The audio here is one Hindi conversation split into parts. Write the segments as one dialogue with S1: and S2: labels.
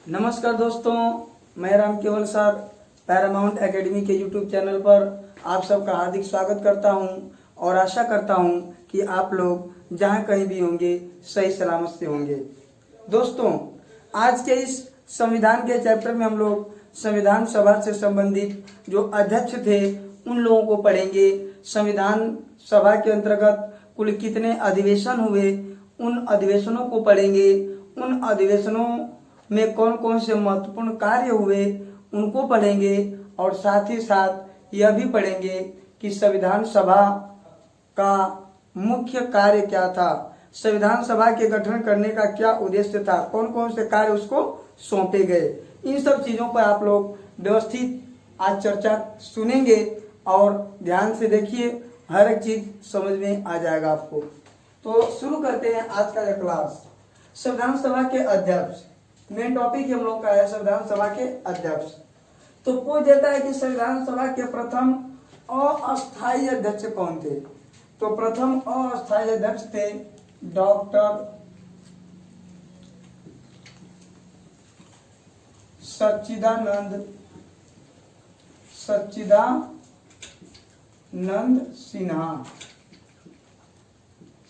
S1: नमस्कार दोस्तों, मैं राम केवल सर पैरामाउंट एकेडमी के यूट्यूब चैनल पर आप सबका हार्दिक स्वागत करता हूं और आशा करता हूं कि आप लोग जहां कहीं भी होंगे सही सलामत से होंगे। दोस्तों, आज के इस संविधान के चैप्टर में हम लोग संविधान सभा से संबंधित जो अध्यक्ष थे उन लोगों को पढ़ेंगे। संविधान सभा के अंतर्गत कुल कितने अधिवेशन हुए उन अधिवेशनों को पढ़ेंगे। उन अधिवेशनों में कौन कौन से महत्वपूर्ण कार्य हुए उनको पढ़ेंगे और साथ ही साथ यह भी पढ़ेंगे कि संविधान सभा का मुख्य कार्य क्या था, संविधान सभा के गठन करने का क्या उद्देश्य था, कौन कौन से कार्य उसको सौंपे गए। इन सब चीजों पर आप लोग व्यवस्थित आज चर्चा सुनेंगे और ध्यान से देखिए, हर एक चीज समझ में आ जाएगा आपको। तो शुरू करते हैं आज का क्लास। संविधान सभा के अध्यक्ष, मेन टॉपिक हम लोग का है संविधान सभा के अध्यक्ष। तो पूछ देता है कि संविधान सभा के प्रथम अस्थायी अध्यक्ष कौन थे। तो प्रथम अस्थायी अध्यक्ष थे डॉक्टर सच्चिदानंद सिन्हा।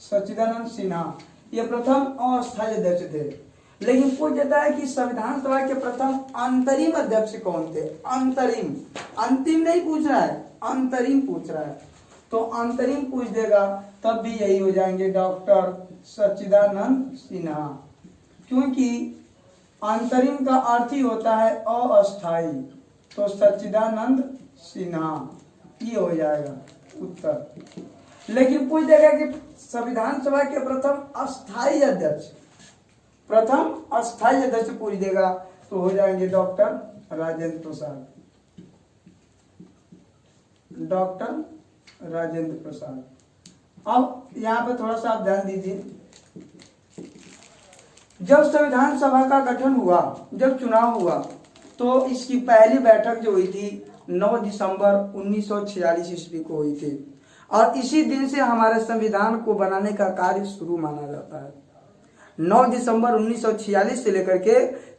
S1: सच्चिदानंद सिन्हा ये प्रथम अस्थायी अध्यक्ष थे। लेकिन पूछ देता है कि संविधान सभा के प्रथम अंतरिम अध्यक्ष कौन थे। अंतरिम, अंतिम नहीं पूछ रहा है, अंतरिम पूछ रहा है। तो अंतरिम पूछ देगा तब भी यही हो जाएंगे डॉक्टर सच्चिदानंद सिन्हा, क्योंकि अंतरिम का अर्थ ही होता है अस्थायी। तो सच्चिदानंद सिन्हा ये हो जाएगा उत्तर। लेकिन पूछ देगा कि संविधान सभा के प्रथम अस्थायी अध्यक्ष, प्रथम अस्थायी अध्यक्ष पूछ देगा तो हो जाएंगे डॉक्टर राजेंद्र प्रसाद। डॉक्टर राजेंद्र प्रसाद। अब यहाँ पे थोड़ा सा आप ध्यान दीजिए, जब संविधान सभा का गठन हुआ, जब चुनाव हुआ, तो इसकी पहली बैठक जो हुई थी 9 दिसंबर 1946 ईस्वी को हुई थी और इसी दिन से हमारे संविधान को बनाने का कार्य शुरू माना जाता है। 9 दिसंबर 1946 से लेकर के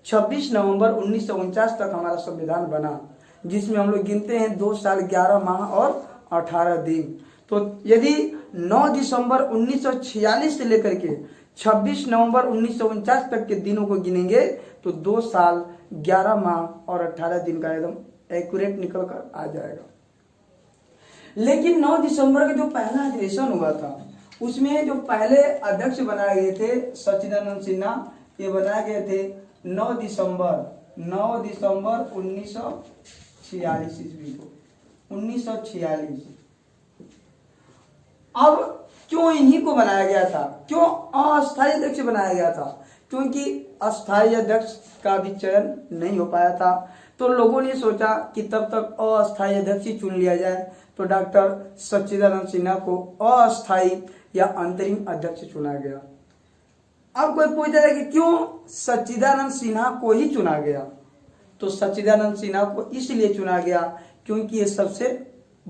S1: 26 नवंबर 1949 तक हमारा संविधान बना, जिसमें हम लोग गिनते हैं 2 साल 11 माह और 18 दिन। तो यदि 9 दिसंबर 1946 से लेकर के 26 नवंबर 1949 तक के दिनों को गिनेंगे तो 2 साल 11 माह और 18 दिन का एकदम एक्यूरेट निकल कर आ जाएगा। लेकिन 9 दिसंबर का जो पहला अधिवेशन हुआ था उसमें जो पहले अध्यक्ष बनाए गए थे सच्चिदानंद सिन्हा, ये बनाए गए थे 9 दिसंबर 1946 ईस्वी को, 1946। अब क्यों इन्हीं को बनाया गया था, क्यों अस्थायी अध्यक्ष बनाया गया था? क्योंकि अस्थायी अध्यक्ष का भी चयन नहीं हो पाया था, तो लोगों ने सोचा कि तब तक अस्थायी अध्यक्ष ही चुन लिया जाए। तो डॉक्टर सच्चिदानंद सिन्हा को अस्थायी या अंतरिम अध्यक्ष चुना गया। अब कोई पूछता है कि क्यों सच्चिदानंद सिन्हा को ही चुना गया? तो सच्चिदानंद सिन्हा को इसलिए चुना गया क्योंकि ये सबसे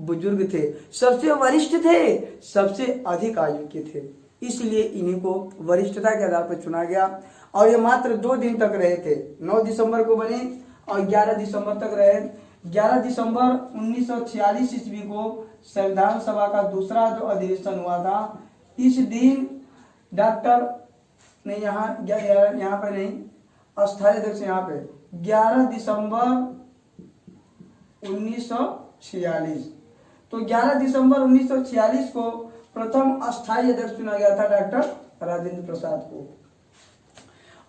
S1: बुजुर्ग थे, सबसे वरिष्ठ थे, सबसे अधिक आयु के थे, इसलिए इन्हीं को वरिष्ठता के आधार पर चुना गया। और ये मात्र 2 दिन तक रहे थे, 9 दिसंबर को बने और 11 दिसंबर तक रहे। 11 दिसंबर 1946 ईस्वी को संविधान सभा का दूसरा जो अधिवेशन हुआ था, इस दिन डॉक्टर नहीं, यहाँ पे नहीं, अस्थायी अध्यक्ष यहाँ पे 11 दिसंबर 1946। तो 11 दिसंबर 1946 को प्रथम अस्थायी अध्यक्ष चुना गया था डॉक्टर राजेंद्र प्रसाद को।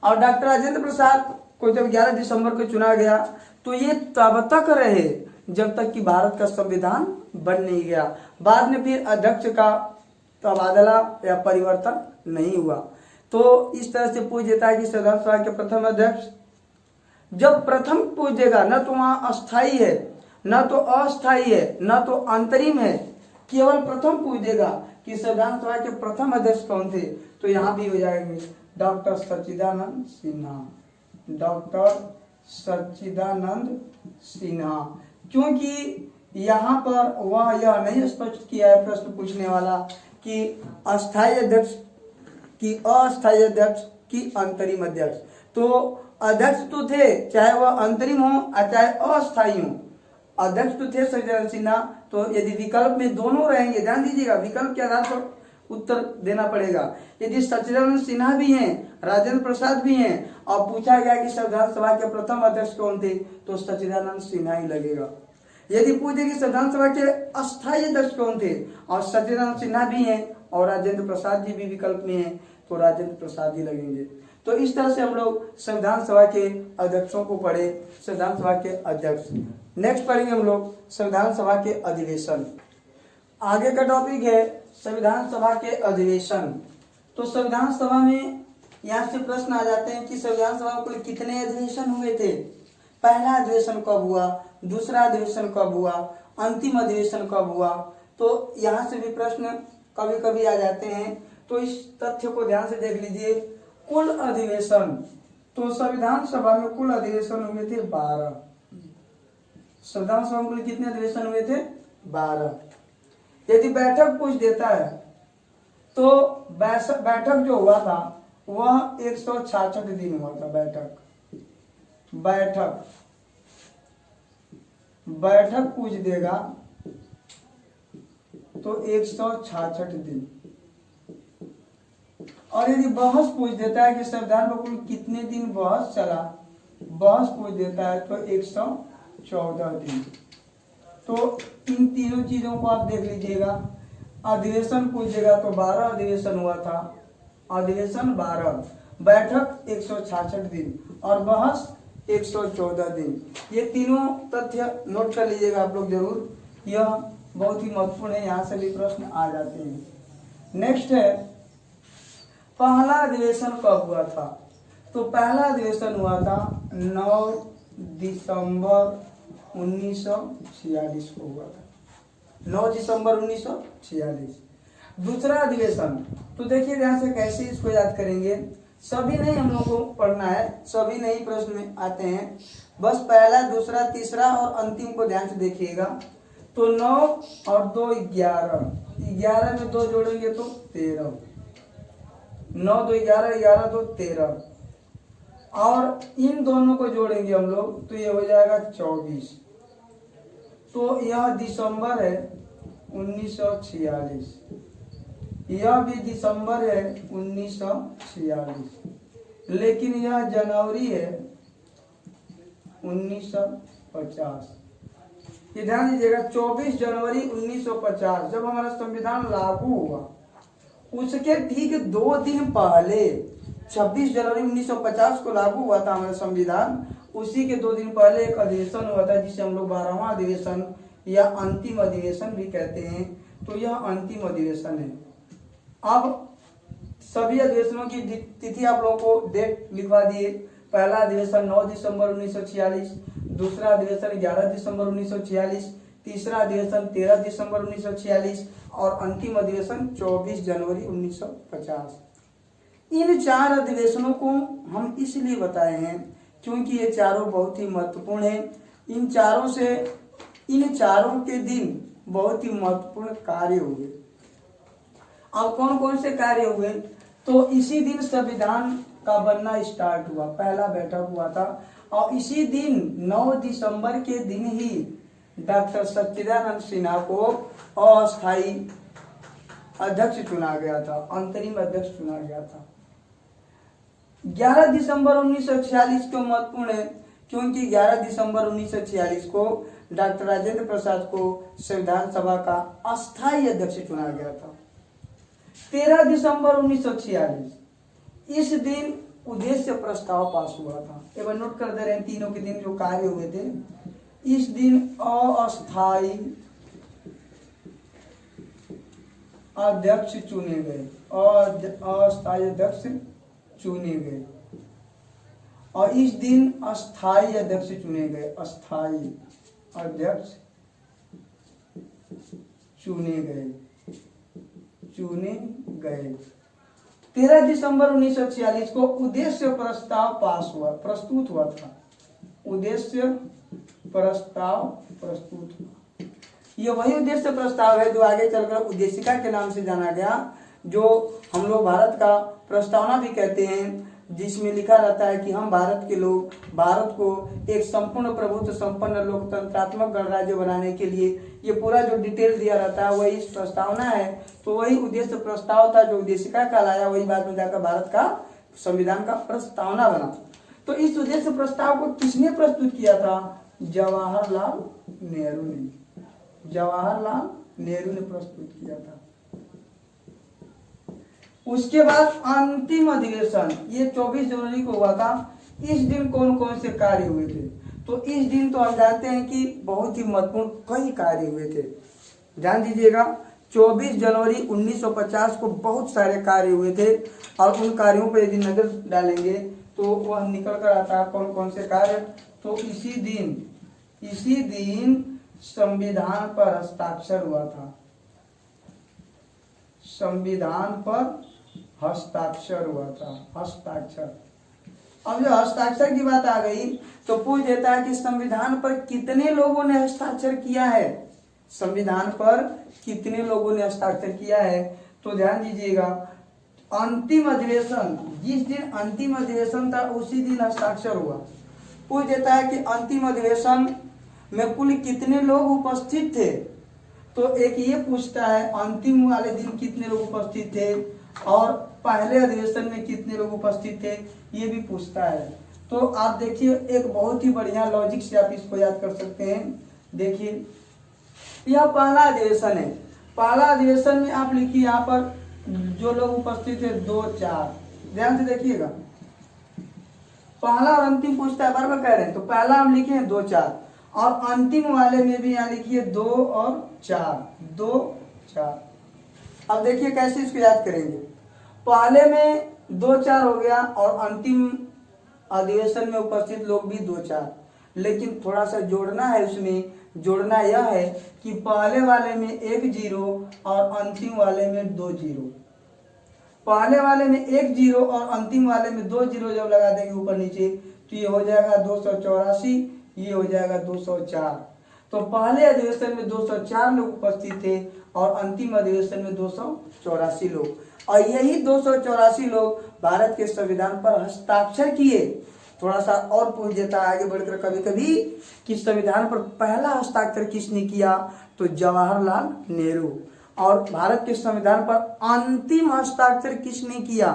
S1: और डॉक्टर राजेंद्र प्रसाद को जब 11 दिसंबर को चुना गया तो ये तब तक रहे जब तक कि भारत का संविधान बन नहीं गया। बाद में फिर अध्यक्ष का तबादला या परिवर्तन नहीं हुआ। तो इस तरह से पूछ देता है कि संविधान सभा के प्रथम अध्यक्ष, जब प्रथम पूछ देगा ना तो वहां अस्थायी है, ना तो अस्थायी है, ना तो अंतरिम है, केवल प्रथम पूछ देगा कि संविधान सभा के प्रथम अध्यक्ष कौन थे, तो यहाँ भी हो जाएंगे डॉक्टर सच्चिदानंद सिन्हा। डॉक्टर सच्चिदानंद सिन्हा, क्योंकि यहाँ पर वह यह नहीं स्पष्ट किया है प्रश्न पूछने वाला कि अस्थायी अध्यक्ष की, अस्थायी अध्यक्ष की अंतरिम अध्यक्ष। तो अध्यक्ष तो थे, चाहे वह अंतरिम हो चाहे अस्थायी हो, अध्यक्ष तो थे सत्यनारायण सिन्हा। तो यदि विकल्प में दोनों रहेंगे, ध्यान दीजिएगा, विकल्प के आधार पर उत्तर देना पड़ेगा। यदि सत्यनारायण सिन्हा भी हैं, राजेंद्र प्रसाद भी हैं, और पूछा गया कि संविधान सभा के प्रथम अध्यक्ष कौन थे, तो सत्यनारायण सिन्हा ही लगेगा। यदि पूछे कि संविधान सभा के अस्थायी अध्यक्ष कौन थे, और सत्यनारायण सिन्हा भी हैं और राजेंद्र प्रसाद जी भी विकल्प में हैं, तो राजेंद्र प्रसाद ही लगेंगे। तो इस तरह से हम लोग संविधान सभा के अध्यक्षों को पढ़े, संविधान सभा के अध्यक्ष। नेक्स्ट पढ़ेंगे हम लोग संविधान सभा के अधिवेशन। आगे का टॉपिक है संविधान सभा के अधिवेशन। तो संविधान सभा में यहाँ से प्रश्न आ जाते हैं कि संविधान सभा में कुल कितने अधिवेशन हुए थे, पहला अधिवेशन कब हुआ, दूसरा अधिवेशन कब हुआ, अंतिम अधिवेशन कब हुआ। तो यहाँ से भी प्रश्न कभी कभी आ जाते हैं। तो इस तथ्य को ध्यान से देख लीजिए। कुल अधिवेशन, तो संविधान सभा में कुल अधिवेशन हुए थे 12। संविधान सभा में कुल कितने अधिवेशन हुए थे, 12। यदि बैठक पूछ देता है तो बैठक जो हुआ था वह 166 दिन हुआ था। बैठक पूछ देगा तो 166 दिन। और यदि बहस पूछ देता है कि संविधान पर कुल कितने दिन बहस चला, बहस पूछ देता है तो 114 दिन। तो इन तीनों चीजों को आप देख लीजिएगा। अधिवेशन पूछेगा तो 12 अधिवेशन हुआ था, अधिवेशन 12, बैठक 166 दिन और बहस 114 दिन। ये तीनों तथ्य नोट कर लीजिएगा आप लोग जरूर, यह बहुत ही महत्वपूर्ण है, यहाँ से भी प्रश्न आ जाते हैं। नेक्स्ट है पहला अधिवेशन कब हुआ था। तो पहला अधिवेशन हुआ था 9 दिसंबर 1946 को हुआ था, 9 दिसंबर 1946। दूसरा अधिवेशन, तो देखिए ध्यान से कैसे इसको याद करेंगे, सभी नहीं हम लोग को पढ़ना है, सभी नहीं प्रश्न में आते हैं, बस पहला, दूसरा, तीसरा और अंतिम को ध्यान से देखिएगा। तो 9 और 2 11, 11 में 2 जोड़ेंगे तो 13, 9 2 11, 11 2 13, और इन दोनों को जोड़ेंगे हम लोग तो ये हो जाएगा 24। तो यह दिसंबर है 1946, यह भी दिसंबर है 1946, लेकिन यह जनवरी है 1950। ये ध्यान दीजिएगा, 24 जनवरी 1950 जब हमारा संविधान लागू हुआ, उसके ठीक 2 दिन पहले 26 जनवरी 1950 को लागू हुआ था हमारा संविधान, उसी के 2 दिन पहले एक अधिवेशन हुआ था जिसे हम लोग 12वां अधिवेशन या अंतिम अधिवेशन भी कहते हैं। तो यह अंतिम अधिवेशन है। अब सभी अधिवेशनों की तिथि आप लोगों को डेट लिखवा दिए। पहला अधिवेशन 9 दिसंबर 1946, दूसरा अधिवेशन 11 दिसंबर 1946, तीसरा अधिवेशन 13 दिसंबर 1946 और अंतिम अधिवेशन 24 जनवरी 1950। इन 4 अधिवेशनों को हम इसलिए बताए हैं क्योंकि ये चारों बहुत ही महत्वपूर्ण हैं। इन चारों के दिन बहुत ही महत्वपूर्ण कार्य हुए। अब कौन कौन से कार्य हुए, तो इसी दिन संविधान का बनना स्टार्ट हुआ, पहला बैठक हुआ था, और इसी दिन 9 दिसंबर के दिन ही डॉक्टर सच्चिदानंद सिन्हा को अस्थायी अध्यक्ष चुना गया था, अंतरिम अध्यक्ष चुना गया था। 11 दिसंबर 1946 क्यों महत्वपूर्ण है, क्योंकि 11 दिसंबर 1946 को डॉक्टर राजेंद्र प्रसाद को संविधान सभा का अस्थायी अध्यक्ष चुना गया था। 13 दिसंबर 1946 इस दिन उद्देश्य प्रस्ताव पास हुआ था। एक बार नोट कर दे रहे हैं तीनों के दिन जो कार्य हुए थे। इस दिन अस्थायी अध्यक्ष चुने गए, अस्थायी अध्यक्ष चुने गए, और इस दिन अस्थायी अध्यक्ष चुने गए, अस्थायी अध्यक्ष चुने गए। 13 दिसंबर 1946 को उद्देश्य प्रस्ताव पास हुआ, प्रस्तुत हुआ था, उद्देश्य प्रस्ताव प्रस्तुत हुआ। यह वही उद्देश्य प्रस्ताव है जो आगे चलकर उद्देशिका के नाम से जाना गया, जो हम लोग भारत का प्रस्तावना भी कहते हैं, जिसमें लिखा रहता है कि हम भारत के लोग भारत को एक संपूर्ण प्रभुत्व संपन्न लोकतंत्रात्मक गणराज्य बनाने के लिए, ये पूरा जो डिटेल दिया रहता है वही प्रस्तावना है। तो वही उद्देश्य प्रस्ताव था जो उद्देशिका कहलाया, वही बाद में जाकर भारत का संविधान का प्रस्तावना बना। तो इस उद्देश्य प्रस्ताव को किसने प्रस्तुत किया था? जवाहरलाल नेहरू ने। जवाहरलाल नेहरू ने प्रस्तुत किया था। उसके बाद अंतिम अधिवेशन ये 24 जनवरी को हुआ था। इस दिन कौन कौन से कार्य हुए थे? तो इस दिन तो हम जानते हैं कि बहुत ही महत्वपूर्ण कई कार्य हुए थे। ध्यान दीजिएगा, 24 जनवरी 1950 को बहुत सारे कार्य हुए थे और उन कार्यों पर यदि नजर डालेंगे तो वह निकल कर आता है कौन कौन से कार्य। तो इसी दिन संविधान पर हस्ताक्षर हुआ था। संविधान पर हस्ताक्षर हुआ था। हस्ताक्षर, अब जो हस्ताक्षर की बात आ गई तो पूछ देता है कि संविधान पर कितने लोगों ने हस्ताक्षर किया है? संविधान पर कितने लोगों ने हस्ताक्षर किया है? तो ध्यान दीजिएगा, अंतिम अधिवेशन, जिस दिन अंतिम अधिवेशन था उसी दिन हस्ताक्षर हुआ। पूछ देता है कि अंतिम अधिवेशन में कुल कितने लोग उपस्थित थे? तो एक ये पूछता है अंतिम वाले दिन कितने लोग उपस्थित थे और पहले अधिवेशन में कितने लोग उपस्थित थे, ये भी पूछता है। तो आप देखिए, एक बहुत ही बढ़िया लॉजिक से आप इसको याद कर सकते हैं। देखिए, यह पहला अधिवेशन है। पहला अधिवेशन में आप लिखिए यहाँ पर जो लोग उपस्थित थे 2 4। ध्यान से देखिएगा, पहला और अंतिम पूछता है, बराबर कह रहे हैं। तो पहला हम लिखे हैं 2 4 और अंतिम वाले में भी यहाँ लिखिए 2 और 4, 2 4। अब देखिए कैसे इसको याद करेंगे। पहले में 2 4 हो गया और अंतिम अधिवेशन में उपस्थित लोग भी 2 4, लेकिन थोड़ा सा जोड़ना है। उसमें जोड़ना यह है कि पहले वाले में 1 0 और अंतिम वाले में 2 0। पहले वाले में 1 0 और अंतिम वाले में 2 0 जब लगा देंगे ऊपर नीचे तो ये हो जाएगा 284, ये हो जाएगा 204। तो पहले अधिवेशन में 204 लोग उपस्थित थे और अंतिम अधिवेशन में 284 लोग, और यही 284 लोग भारत के संविधान पर हस्ताक्षर किए। थोड़ा सा और पूछ देता है आगे बढ़कर कभी कभी कि संविधान पर पहला हस्ताक्षर किसने किया? तो जवाहरलाल नेहरू। और भारत के संविधान पर अंतिम हस्ताक्षर किसने किया?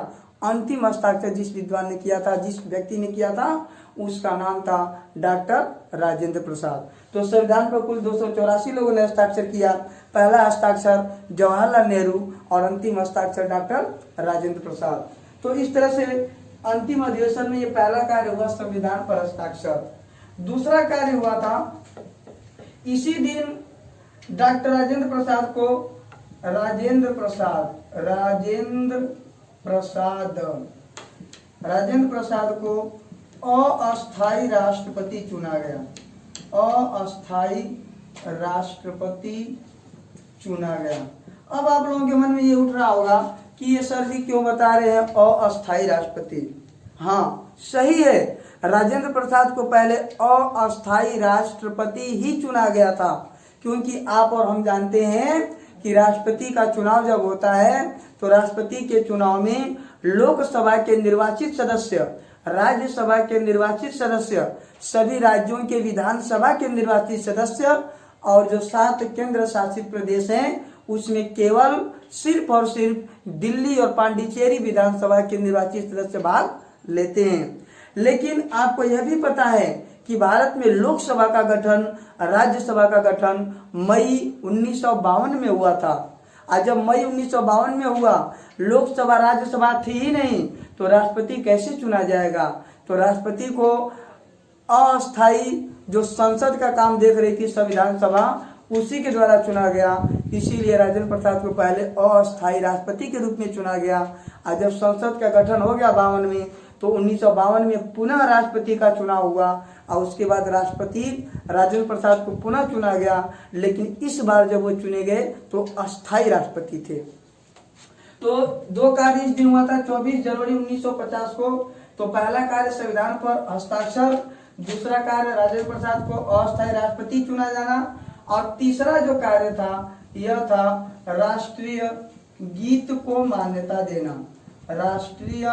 S1: अंतिम हस्ताक्षर जिस विद्वान ने किया था, जिस व्यक्ति ने किया था, उसका नाम था डॉक्टर राजेंद्र प्रसाद। तो संविधान पर कुल 284 लोगों ने हस्ताक्षर किया। पहला हस्ताक्षर जवाहरलाल नेहरू और अंतिम हस्ताक्षर डॉक्टर राजेंद्र प्रसाद। तो इस तरह से अंतिम अधिवेशन में ये पहला कार्य हुआ, संविधान पर हस्ताक्षर। दूसरा कार्य हुआ था इसी दिन डॉक्टर राजेंद्र प्रसाद को अस्थायी राष्ट्रपति चुना गया। अस्थायी राष्ट्रपति चुना गया। अब आप लोगों के मन में ये उठ रहा होगा कि ये सर जी क्यों बता रहे हैं अस्थायी राष्ट्रपति? हाँ, सही है, राजेंद्र प्रसाद को पहले अस्थायी राष्ट्रपति ही चुना गया था, क्योंकि आप और हम जानते हैं कि राष्ट्रपति का चुनाव जब होता है तो राष्ट्रपति के चुनाव में लोकसभा के निर्वाचित सदस्य, राज्यसभा के निर्वाचित सदस्य, सभी राज्यों के विधानसभा के निर्वाचित सदस्य और जो 7 केंद्र शासित प्रदेश हैं उसमें केवल सिर्फ और सिर्फ दिल्ली और पांडिचेरी विधानसभा के निर्वाचित सदस्य भाग लेते हैं। लेकिन आपको यह भी पता है कि भारत में लोकसभा का गठन, राज्यसभा का गठन मई 1952 में हुआ था। आज जब मई 1952 में हुआ, लोकसभा राज्यसभा थी ही नहीं, तो राष्ट्रपति कैसे चुना जाएगा? तो राष्ट्रपति को अस्थायी जो संसद का काम देख रही थी संविधान सभा, उसी के द्वारा चुना गया। इसीलिए राजेंद्र प्रसाद को पहले अस्थायी राष्ट्रपति के रूप में चुना गया। और जब संसद का गठन हो गया 52 में, तो 1952 में पुनः राष्ट्रपति का चुनाव हुआ और उसके बाद राष्ट्रपति राजेंद्र प्रसाद को पुनः चुना गया। लेकिन इस बार जब वो चुने गए तो अस्थायी राष्ट्रपति थे। तो 2 कार्य इस दिन हुआ था 24 जनवरी 1950 को। तो पहला कार्य संविधान पर हस्ताक्षर, दूसरा कार्य राजेंद्र प्रसाद को अस्थायी राष्ट्रपति चुना जाना, और तीसरा जो कार्य था यह था राष्ट्रीय गीत को मान्यता देना। राष्ट्रीय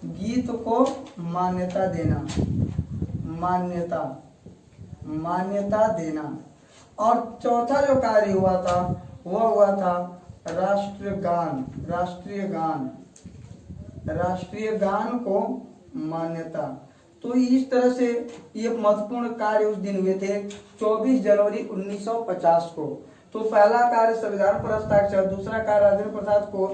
S1: गीत को मान्यता देना, मान्यता देना। और चौथा जो कार्य हुआ था वह हुआ था राष्ट्रीय गान को मान्यता। तो इस तरह से ये महत्वपूर्ण कार्य उस दिन हुए थे 24 जनवरी 1950 को। तो पहला कार्य संविधान पर हस्ताक्षर, दूसरा कार्य राजेंद्र प्रसाद को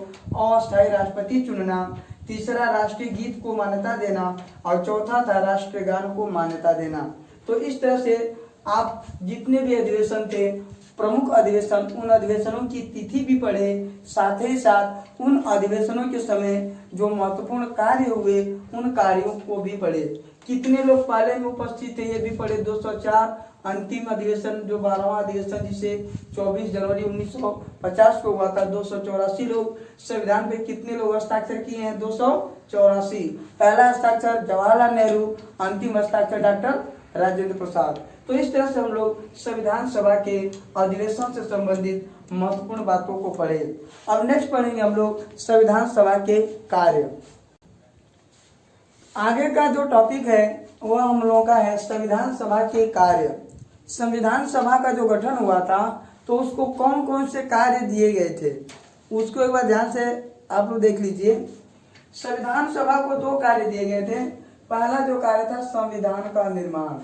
S1: अस्थायी राष्ट्रपति चुनना, तीसरा राष्ट्रीय गीत को मान्यता देना और चौथा था राष्ट्रीय गान को मान्यता देना। तो इस तरह से आप जितने भी अधिवेशन थे, प्रमुख अधिवेशन, उन अधिवेशनों की तिथि भी पढ़े, साथ ही साथ उन अधिवेशनों के समय जो महत्वपूर्ण कार्य हुए उन कार्यों को भी पढ़े। कितने लोग पहले में उपस्थित थे ये भी पढ़े। 204 अंतिम अधिवेशन जो 12वां अधिवेशन जिसे 24 जनवरी 1950 को हुआ था, 284 लोग संविधान पे कितने लोग हस्ताक्षर किए हैं? 284। पहला हस्ताक्षर जवाहरलाल नेहरू, अंतिम हस्ताक्षर डॉक्टर राजेंद्र प्रसाद। तो इस तरह से हम लोग संविधान सभा के अधिवेशन से संबंधित महत्वपूर्ण बातों को पढ़े। अब नेक्स्ट पढ़ेंगे हम लोग संविधान सभा के कार्य। आगे का जो टॉपिक है वह हम लोगों का है संविधान सभा के कार्य। संविधान सभा का जो गठन हुआ था तो उसको कौन कौन से कार्य दिए गए थे उसको एक बार ध्यान से आप लोग देख लीजिए। संविधान सभा को 2 कार्य दिए गए थे। पहला जो कार्य था संविधान का निर्माण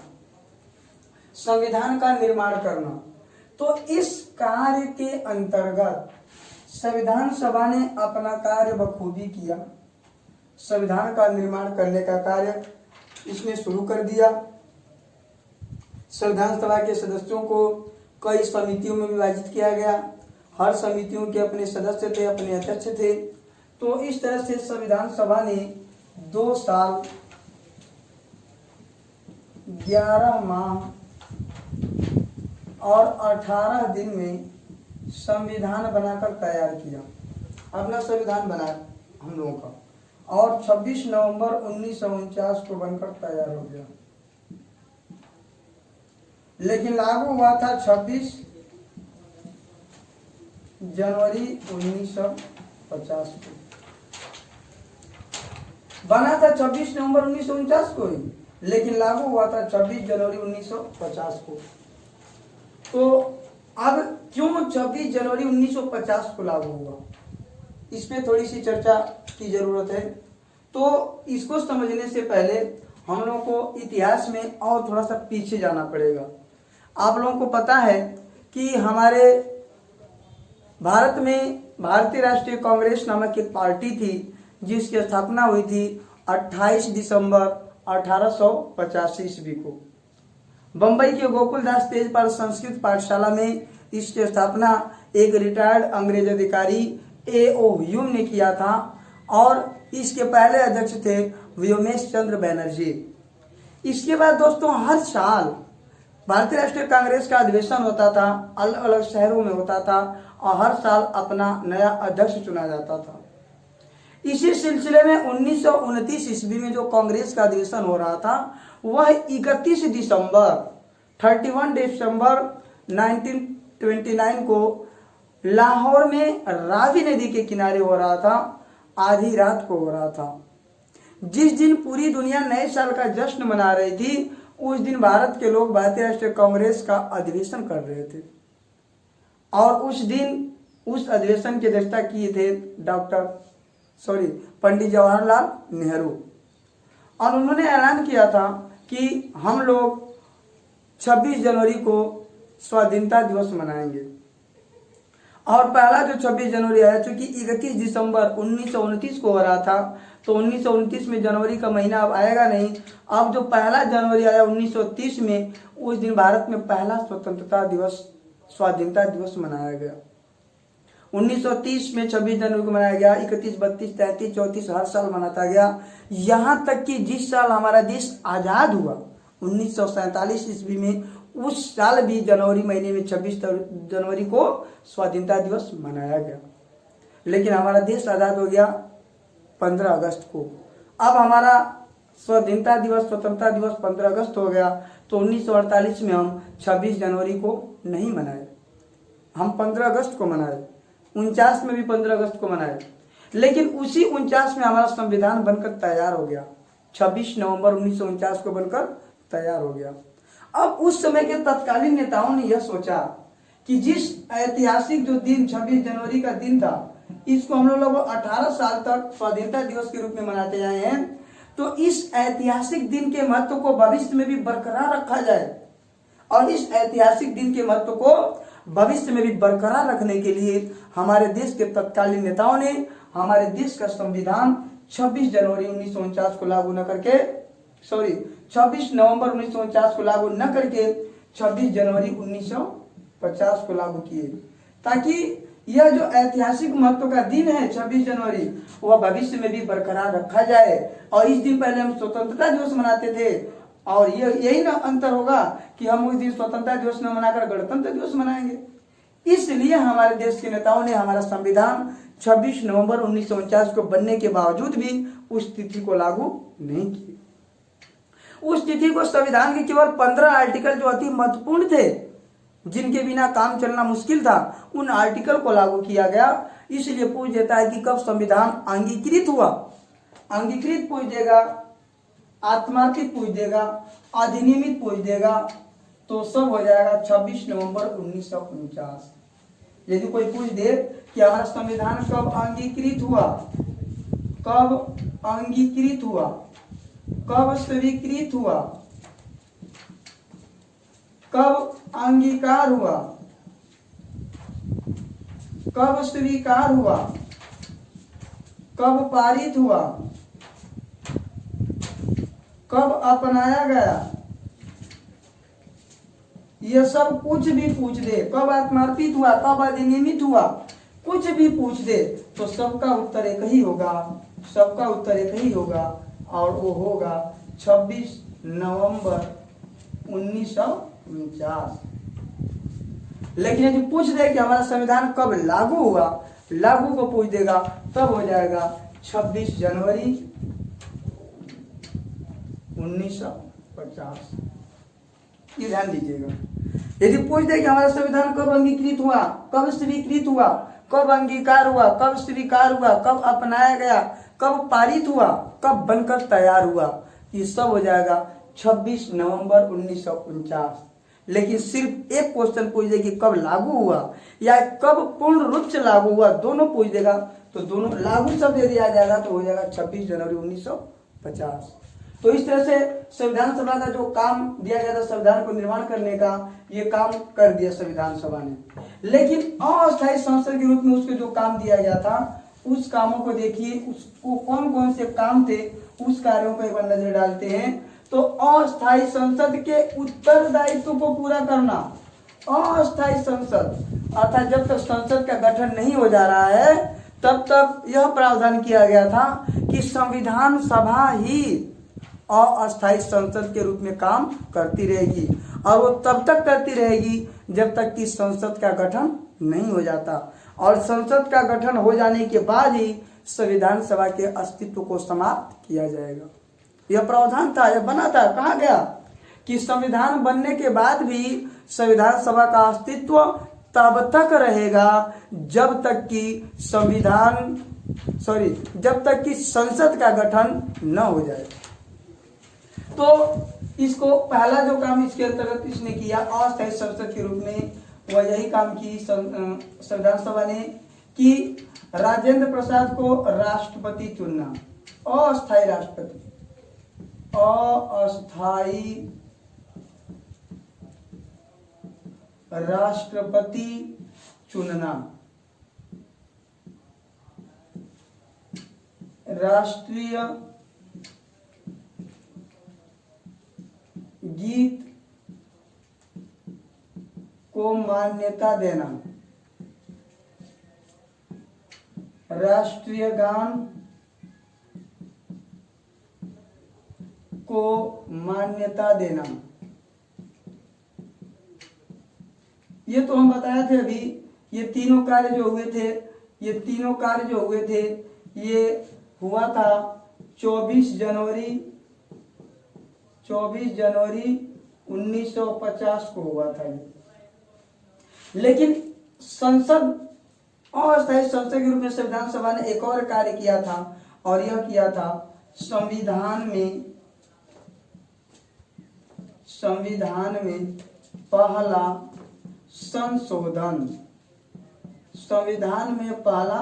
S1: करना। तो इस कार्य के अंतर्गत संविधान सभा ने अपना कार्य बखूबी किया। संविधान का निर्माण करने का कार्य इसने शुरू कर दिया। संविधान सभा के सदस्यों को कई समितियों में विभाजित किया गया। हर समितियों के अपने सदस्य थे, अपने अध्यक्ष थे। तो इस तरह से संविधान सभा ने 2 साल 11 माह और 18 दिन में संविधान बनाकर तैयार किया। अपना संविधान बना हम लोगों का, और 26 नवंबर 1949 को बनकर तैयार हो गया। लेकिन लागू हुआ था 26 जनवरी 1950 को। बना था 26 नवंबर 1949 को ही, लेकिन लागू हुआ था 26 जनवरी 1950 को। तो अब क्यों 26 जनवरी 1950 को लागू हुआ, इस पे थोड़ी सी चर्चा की जरूरत है। तो इसको समझने से पहले हम लोगों को इतिहास में और थोड़ा सा पीछे जाना पड़ेगा। आप लोगों को पता है कि हमारे भारत में भारतीय राष्ट्रीय कांग्रेस नामक एक पार्टी थी जिसकी स्थापना हुई थी 28 दिसंबर 1885 ईस्वी को। बंबई के गोकुलदास तेजपाल संस्कृत पाठशाला में इसकी स्थापना एक रिटायर्ड अंग्रेज अधिकारी A.O. ह्यूम ने किया था और इसके पहले अध्यक्ष थे व्योमेश चंद्र बैनर्जी। इसके बाद दोस्तों हर साल भारतीय राष्ट्रीय कांग्रेस का अधिवेशन होता था, अलग अलग शहरों में होता था और हर साल अपना नया अध्यक्ष चुना जाता था। इसी सिलसिले में 1929 ईस्वी में जो कांग्रेस का अधिवेशन हो रहा था वह 31 दिसंबर 1929 को लाहौर में रावी नदी के किनारे हो रहा था। आधी रात को हो रहा था। जिस दिन पूरी दुनिया नए साल का जश्न मना रही थी उस दिन भारत के लोग भारतीय राष्ट्रीय कांग्रेस का अधिवेशन कर रहे थे और उस दिन उस अधिवेशन की अध्यक्षता किए थे पंडित जवाहरलाल नेहरू। और उन्होंने ऐलान किया था कि हम लोग 26 जनवरी को स्वाधीनता दिवस मनाएंगे। और पहला जो 26 जनवरी आया, चूंकि 31 दिसंबर 1929 को हो रहा था तो 1929 में जनवरी का महीना अब आएगा नहीं। अब जो पहला जनवरी आया 1930 में, उस दिन भारत में पहला स्वाधीनता दिवस मनाया गया। 1930 में 26 जनवरी को मनाया गया, 31, 32, 33, 34 हर साल मनाता गया। यहाँ तक कि जिस साल हमारा देश आजाद हुआ 1947 ईस्वी में, उस साल भी जनवरी महीने में 26 जनवरी को स्वाधीनता दिवस मनाया गया। लेकिन हमारा देश आजाद हो गया 15 अगस्त को। अब हमारा स्वाधीनता दिवस, स्वतंत्रता दिवस 15 अगस्त हो गया। तो 1948 में हम 26 जनवरी को नहीं मनाए, हम 15 अगस्त को मनाए। 49 में भी 15 अगस्त को मनाए। लेकिन उसी 49 में हमारा संविधान बनकर तैयार हो गया। 26 नवंबर 1949 को बनकर तैयार हो गया। अब उस समय के तत्कालीन नेताओं ने यह सोचा कि जिस ऐतिहासिक जो दिन 26 जनवरी का दिन था, इसको हम लोग 18 साल तक स्वाधीनता दिवस के रूप में मनाते आए हैं, तो इस ऐतिहासिक दिन के महत्व को भविष्य में भी बरकरार रखा जाए। और इस ऐतिहासिक दिन के महत्व को भविष्य में भी बरकरार रखने के लिए हमारे देश के तत्कालीन नेताओं ने हमारे देश का संविधान 26 जनवरी 1949 को लागू न करके 26 नवंबर 1949 को लागू न करके 26 जनवरी 1950 को लागू किए, ताकि यह जो ऐतिहासिक महत्व का दिन है 26 जनवरी, वह भविष्य में भी बरकरार रखा जाए। और इस दिन पहले हम स्वतंत्रता दिवस मनाते थे, और यही ना अंतर होगा कि हम उस दिन स्वतंत्रता दिवस न मनाकर गणतंत्र दिवस मनाएंगे। इसलिए हमारे देश के नेताओं ने हमारा संविधान 26 नवंबर 1949 को बनने के बावजूद भी उस तिथि को लागू नहीं किए। उस तिथि को संविधान के केवल 15 आर्टिकल जो अति महत्वपूर्ण थे, जिनके बिना काम चलना मुश्किल था, उन आर्टिकल को लागू किया गया। इसलिए पूछ देता है कि कब संविधान अंगीकृत हुआ। अंगीकृत पूछ देगा, आत्मार्थित पूछ देगा, अधिनियमित पूछ देगा, तो सब हो जाएगा 26 नवंबर 1949। यदि कोई पूछ दे कि हमारा संविधान कब अंगीकृत हुआ, कब अंगीकृत हुआ, कब स्वीकृत हुआ, कब अंगीकार हुआ, कब स्वीकार हुआ, कब पारित हुआ, कब अपनाया गया, यह सब कुछ भी पूछ दे, कब आत्मार्पित हुआ, कब अधिनियमित हुआ, कुछ भी पूछ दे, तो सबका उत्तर एक ही होगा, सबका उत्तर एक ही होगा, और वो होगा 26 नवंबर 1949। लेकिन यदि पूछ दे कि हमारा संविधान कब लागू हुआ, लागू को पूछ देगा, तब हो जाएगा 26 जनवरी 1950। ये ध्यान दीजिएगा। यदि पूछ दे कि हमारा संविधान कब अंगीकृत हुआ, कब स्वीकृत हुआ, कब अंगीकार हुआ, कब स्वीकार हुआ, कब अपनाया गया, कब पारित हुआ, कब बनकर तैयार हुआ, ये सब हो जाएगा 26 नवंबर 1949। लेकिन सिर्फ एक क्वेश्चन पूछ दे कि कब लागू हुआ या कब पूर्ण रूप से लागू हुआ, दोनों पूछ देगा, तो दोनों लागू शब्द यदि आ जाएगा तो हो जाएगा 26 जनवरी 1950। तो इस तरह से संविधान सभा का जो काम दिया गया था संविधान को निर्माण करने का, ये काम कर दिया संविधान सभा ने। लेकिन अस्थायी संसद के रूप में उसको जो काम दिया गया था, उस कामों को देखिए, उसको कौन कौन से काम थे, उस कार्यों को एक बार नजर डालते हैं। तो अस्थायी संसद के उत्तरदायित्व को पूरा करना। अस्थायी संसद अर्थात जब तक संसद का गठन नहीं हो जा रहा है, तब तक यह प्रावधान किया गया था कि संविधान सभा ही अस्थायी संसद के रूप में काम करती रहेगी, और वो तब तक करती रहेगी जब तक कि संसद का गठन नहीं हो जाता। और संसद का गठन हो जाने के बाद ही संविधान सभा के अस्तित्व को समाप्त किया जाएगा। यह प्रावधान था, यह बना था। कहा गया कि संविधान बनने के बाद भी संविधान सभा का अस्तित्व तब तक रहेगा जब तक कि जब तक कि संसद का गठन न हो जाए। तो इसको पहला जो काम इसके अंतर्गत इसने किया अस्थायी संसद के रूप में, वह यही काम की संविधान सभा ने कि राजेंद्र प्रसाद को राष्ट्रपति चुनना। अस्थायी राष्ट्रपति, अस्थायी राष्ट्रपति चुनना। राष्ट्रीय गीत को मान्यता देना। राष्ट्रीय गान को मान्यता देना। ये तो हम बताए थे अभी। ये तीनों कार्य जो हुए थे, ये हुआ था 24 जनवरी 1950 को हुआ था। लेकिन संसद अस्थायी संसद के रूप में संविधान सभा ने एक और कार्य किया था, और यह किया था संविधान में पहला संशोधन। संविधान में पहला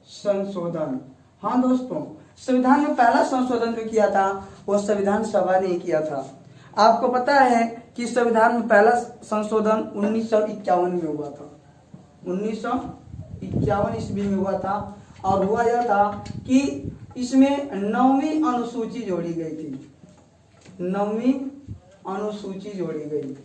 S1: संशोधन, हाँ दोस्तों, संविधान में पहला संशोधन जो किया था वो संविधान सभा ने किया था। आपको पता है कि संविधान में पहला संशोधन 1951 में हुआ था। 1951 ईस्वी में हुआ था, और हुआ यह था कि इसमें 9वीं अनुसूची जोड़ी गई थी। 9वीं अनुसूची जोड़ी गई।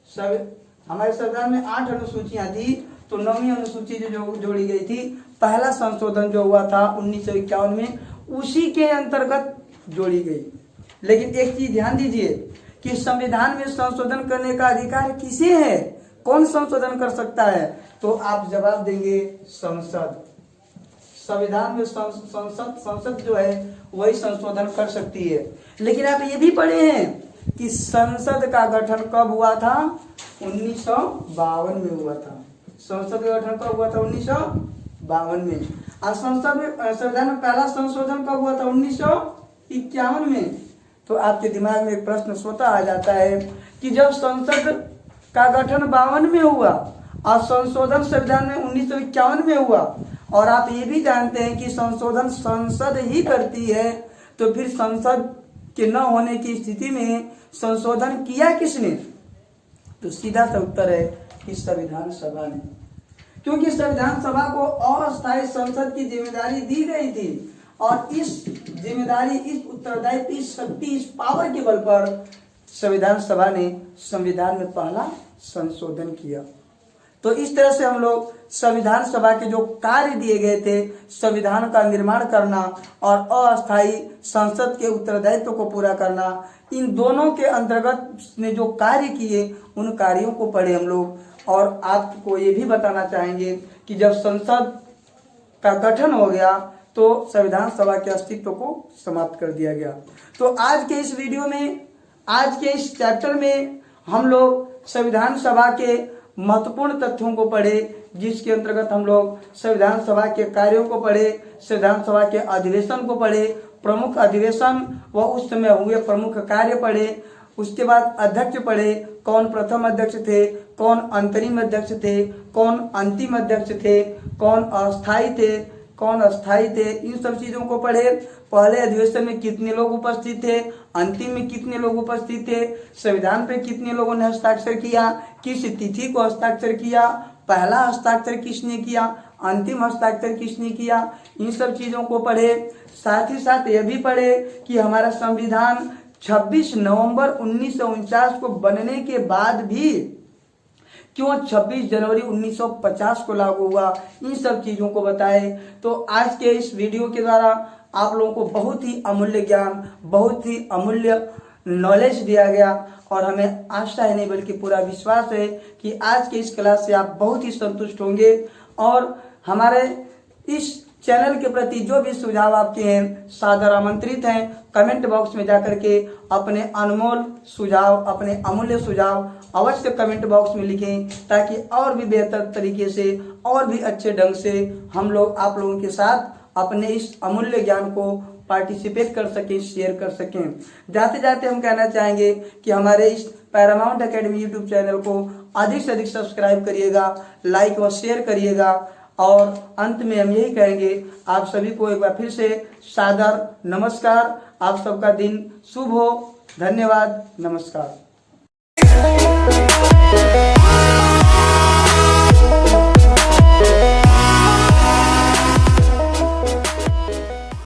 S1: सब हमारे संविधान में 8 अनुसूचियां थी, तो 9वीं अनुसूची जो जोड़ी गई थी, पहला संशोधन जो हुआ था 1951 में, उसी के अंतर्गत जोड़ी गई। लेकिन एक चीज ध्यान दीजिए कि संविधान में संशोधन करने का अधिकार किसे है, कौन संशोधन कर सकता है? तो आप जवाब देंगे संसद। संविधान में संसद जो है वही संशोधन कर सकती है। लेकिन आप ये भी पढ़े हैं कि संसद का गठन कब हुआ था? 1952 में हुआ था। संसद का गठन कब हुआ था? 1952 में। और संसद में संविधान में पहला संशोधन कब हुआ था? 1951 में। तो आपके दिमाग में एक प्रश्न स्वतः आ जाता है कि जब संसद का गठन 52 में हुआ और संशोधन संविधान में 1951 में हुआ, और आप ये भी जानते हैं कि संशोधन संसद ही करती है, तो फिर संसद के न होने की स्थिति में संशोधन किया किसने? तो सीधा सा उत्तर है कि संविधान सभा ने, क्योंकि संविधान सभा को अस्थायी संसद की जिम्मेदारी दी गई थी, और इस जिम्मेदारी, इस उत्तरदायित्व, इस शक्ति, इस पावर के बल पर संविधान सभा ने संविधान में पहला संशोधन किया। तो इस तरह से हम लोग संविधान सभा के जो कार्य दिए गए थे, संविधान का निर्माण करना और अस्थायी संसद के उत्तरदायित्व को पूरा करना, इन दोनों के अंतर्गत ने जो कार्य किए उन कार्यों को पढ़े हम लोग। और आपको ये भी बताना चाहेंगे कि जब संसद का गठन हो गया तो संविधान सभा के अस्तित्व को समाप्त कर दिया गया। तो आज के इस वीडियो में, आज के इस चैप्टर में हम लोग संविधान सभा के महत्वपूर्ण तथ्यों को पढ़े, जिसके अंतर्गत हम लोग संविधान सभा के कार्यों को पढ़े, संविधान सभा के अधिवेशन को पढ़े, प्रमुख अधिवेशन व उस समय हुए प्रमुख कार्य पढ़े, उसके बाद अध्यक्ष पढ़े, कौन प्रथम अध्यक्ष थे, कौन अंतरिम अध्यक्ष थे, कौन अंतिम अध्यक्ष थे, कौन अस्थायी थे, इन सब चीजों को पढ़े। पहले अधिवेशन में कितने लोग उपस्थित थे, अंतिम में कितने लोग उपस्थित थे, संविधान पे कितने लोगों ने हस्ताक्षर किया, किस तिथि को हस्ताक्षर किया, पहला हस्ताक्षर किसने किया, अंतिम हस्ताक्षर किसने किया, इन सब चीजों को पढ़े। साथ ही साथ यह भी पढ़े कि हमारा संविधान 26 नवंबर 1949 को बनने के बाद भी क्यों 26 जनवरी 1950 को लागू हुआ, इन सब चीजों को बताए। तो आज के इस वीडियो के द्वारा आप लोगों को बहुत ही अमूल्य ज्ञान, बहुत ही अमूल्य नॉलेज दिया गया, और हमें आशा है नहीं बल्कि पूरा विश्वास है कि आज के इस क्लास से आप बहुत ही संतुष्ट होंगे। और हमारे इस चैनल के प्रति जो भी सुझाव आपके हैं सादर आमंत्रित हैं। कमेंट बॉक्स में जाकर के अपने अनमोल सुझाव, अपने अमूल्य सुझाव अवश्य कमेंट बॉक्स में लिखें, ताकि और भी बेहतर तरीके से और भी अच्छे ढंग से हम लोग आप लोगों के साथ अपने इस अमूल्य ज्ञान को पार्टिसिपेट कर सकें, शेयर कर सकें। जाते जाते हम कहना चाहेंगे कि हमारे इस पैरामाउंट एकेडमी यूट्यूब चैनल को अधिक से अधिक सब्सक्राइब करिएगा, लाइक व शेयर करिएगा। और अंत में हम यही कहेंगे, आप सभी को एक बार फिर से सादर नमस्कार। आप सबका दिन शुभ हो। धन्यवाद, नमस्कार।